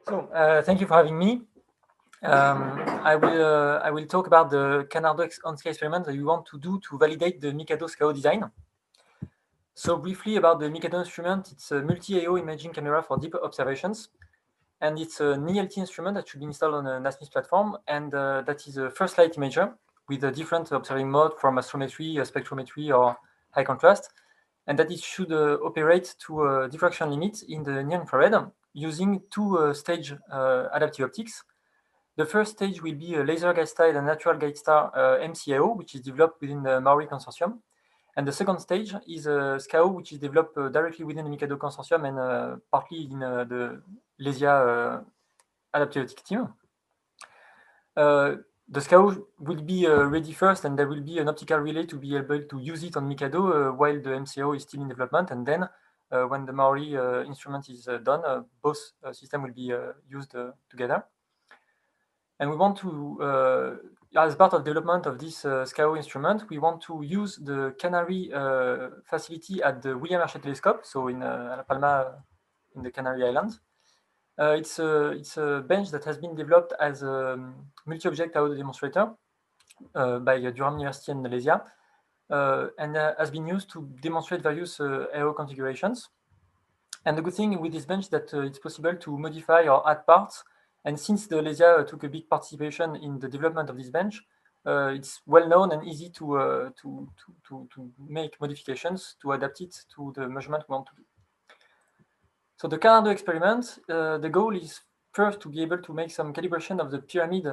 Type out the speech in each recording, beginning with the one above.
So, thank you for having me. I will talk about the Canardo on-scale experiment that we want to do to validate the Mikado SKAO design. So briefly about the Mikado instrument, it's a multi-AO imaging camera for deep observations, and it's an ELT instrument that should be installed on a NASMIS platform, and that is a first light imager with a different observing mode from astrometry, spectrometry, or high contrast, and that it should operate to a diffraction limit in the near infrared using two stage adaptive optics. The first stage will be a laser guide star and natural guide star MCAO, which is developed within the MAURI consortium. And the second stage is a SKAO, which is developed directly within the Mikado consortium and partly in the LESIA adaptive optics team. The SKAO will be ready first, and there will be an optical relay to be able to use it on Mikado while the MCAO is still in development. And then when the MAURI instrument is done, both systems will be used together. And we want to, as part of development of this SKAO instrument, we want to use the Canary facility at the William Herschel Telescope, so in La Palma, in the Canary Islands. It's a bench that has been developed as a multi-object audio demonstrator by Durham University and Malaysia, and has been used to demonstrate various AO configurations. And the good thing with this bench is that it's possible to modify or add parts. And since the LESIA took a big participation in the development of this bench, it's well known and easy to make modifications to adapt it to the measurement we want to do. So the Canardo experiment, the goal is first to be able to make some calibration of the pyramid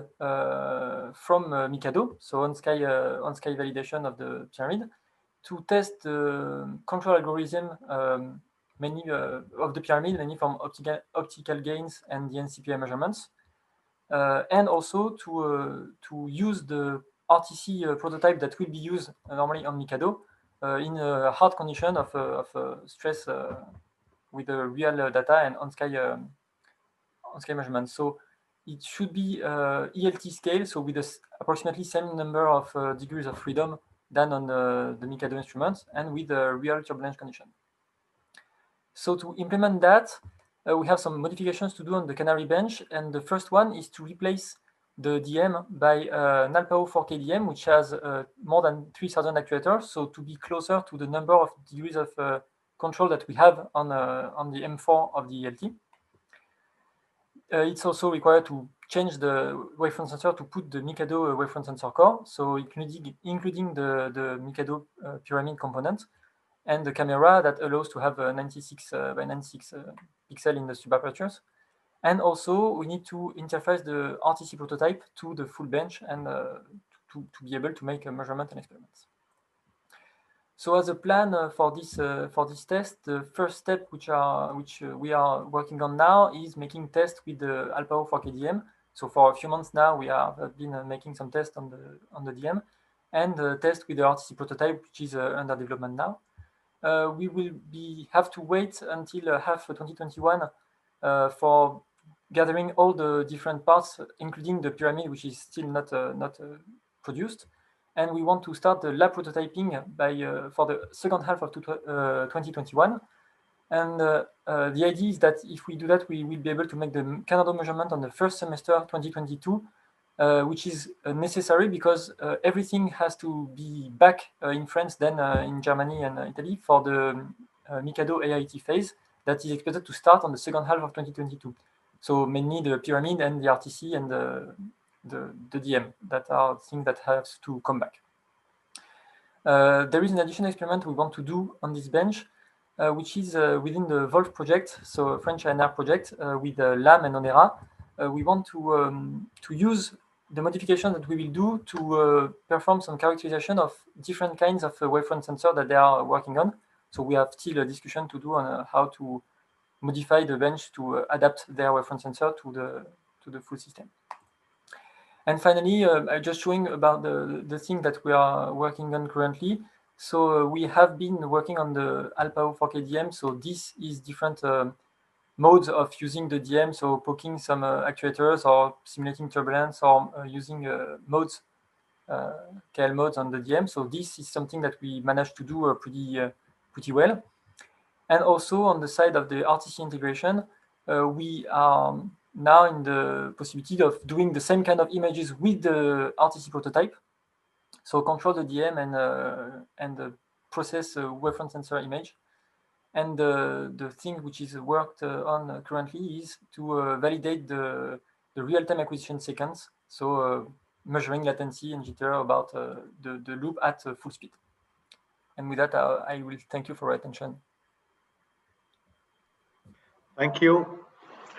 from Mikado, so on-sky validation of the pyramid, to test the control algorithm many of the pyramid, mainly from optical gains and the NCPI measurements, and also to use the RTC prototype that will be used normally on Mikado in a hard condition of stress with the real data and on-sky measurements. So it should be ELT scale, so with approximately same number of degrees of freedom than on the Mikado instruments, and with a real turbulence condition. So to implement that, we have some modifications to do on the Canary bench, and the first one is to replace the DM by an Alpao 4K DM, which has more than 3,000 actuators, so to be closer to the number of degrees of control that we have on the M4 of the ELT. It's also required to change the wavefront sensor to put the Mikado wavefront sensor core, so including the Mikado pyramid component, and the camera that allows to have a 96 by 96 pixel in the subapertures. And also we need to interface the RTC prototype to the full bench and to be able to make a measurement and experiments. So as a plan for this test, the first step which we are working on now is making tests with the Alpao 4K DM. So for a few months now, we have been making some tests on the DM, and test with the RTC prototype, which is under development now. We will have to wait until half 2021 for gathering all the different parts, including the pyramid, which is still not produced. And we want to start the lab prototyping for the second half of 2021. And the idea is that if we do that, we will be able to make the Canardo measurement on the first semester 2022, which is necessary because everything has to be back in France, then in Germany and Italy for the Mikado AIT phase that is expected to start on the second half of 2022. So mainly the pyramid and the RTC and the DM that are things that have to come back. There is an additional experiment we want to do on this bench, which is within the VOLF project, so French ANR project with LAM and ONERA. We want to use the modification that we will do to perform some characterization of different kinds of wavefront sensor that they are working on. So we have still a discussion to do on how to modify the bench to adapt their wavefront sensor to the full system. And finally, I'm just showing about the thing that we are working on currently. So we have been working on the Alpao 4K DM. So this is different modes of using the DM, so poking some actuators or simulating turbulence or using modes, KL modes on the DM. So this is something that we managed to do pretty well. And also on the side of the RTC integration, we are now in the possibility of doing the same kind of images with the RTC prototype. So control the DM and process a wavefront sensor image. And the thing which is worked on currently is to validate the real-time acquisition sequence. So measuring latency and jitter about the loop at full speed. And with that, I will thank you for your attention. Thank you.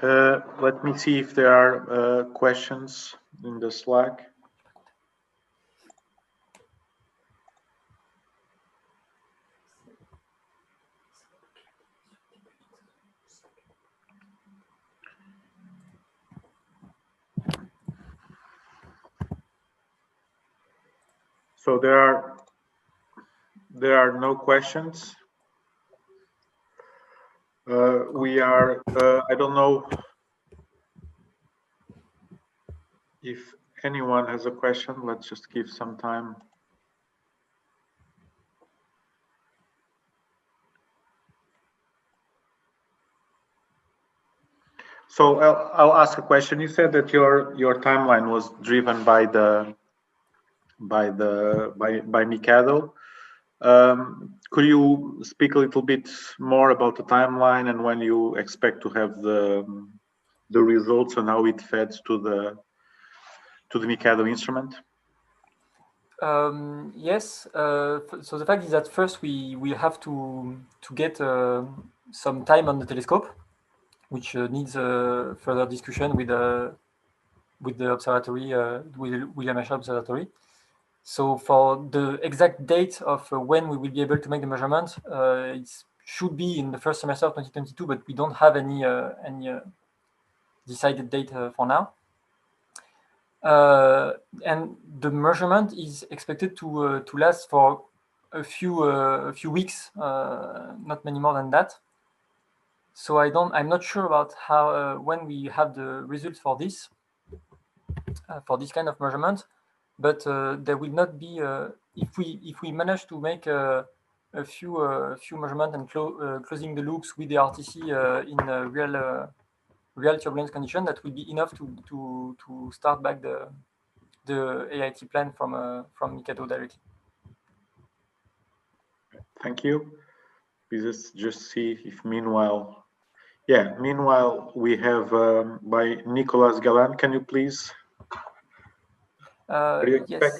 Let me see if there are questions in the Slack. So there are no questions. We are, I don't know if anyone has a question. Let's just give some time. So I'll ask a question. You said that your timeline was driven by Mikado. Could you speak a little bit more about the timeline and when you expect to have the results and how it feds to the Mikado instrument? Yes. So the fact is that first we have to get some time on the telescope, which needs further discussion with the observatory, with William Herschel Observatory. So for the exact date of when we will be able to make the measurement, it should be in the first semester of 2022, but we don't have any decided date for now. And the measurement is expected to last for a few weeks, not many more than that. So I'm not sure about how when we have the results for this kind of measurement, but there will not be if we manage to make a few measurements and closing the loops with the RTC in real turbulence condition, that will be enough to start back the AIT plan from Mikado directly. Thank you. We just see if meanwhile. Yeah, meanwhile, we have by Nicolas Galland. Can you please? Yes,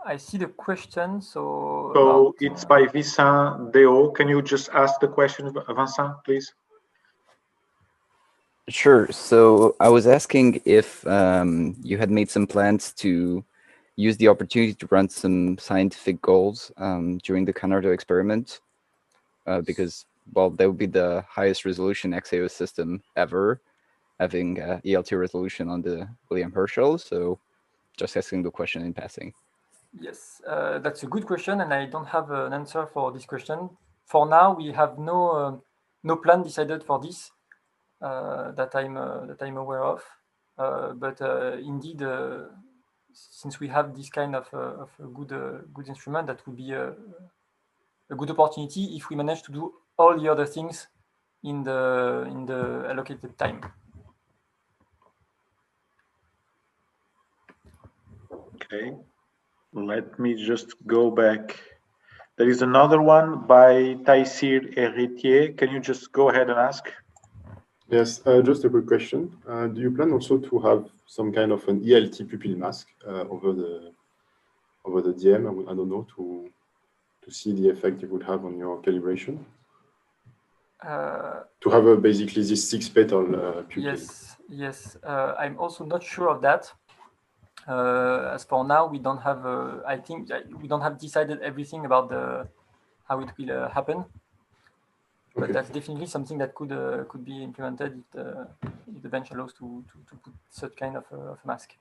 I see the question. So it's by Vincent Deo. Can you just ask the question, Vincent, please? Sure. So I was asking if you had made some plans to use the opportunity to run some scientific goals during the Canardo experiment, because, well, that would be the highest resolution XAO system ever, having ELT resolution on the William Herschel. So just asking the question in passing. Yes, that's a good question, and I don't have an answer for this question. For now, we have no plan decided for this that I'm aware of. But indeed, since we have this kind of a good instrument, that would be a good opportunity if we manage to do all the other things in the allocated time. Okay, let me just go back. There is another one by Taisir Héritier. Can you just go ahead and ask? Yes, just a quick question. Do you plan also to have some kind of an ELT pupil mask over the DM? I don't know, to see the effect it would have on your calibration. To have basically this 6-petal pupil. Yes. I'm also not sure of that. As for now, we don't have. I think we don't have decided everything about how it will happen. But that's definitely something that could be implemented if the bench allows to put such kind of a mask.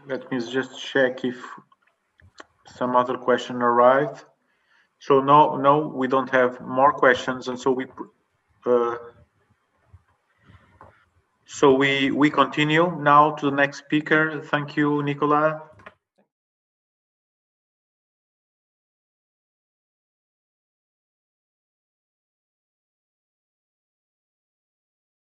Let me just check if some other question arrived. So no, we don't have more questions, and so we continue now to the next speaker. Thank you, Nicolas.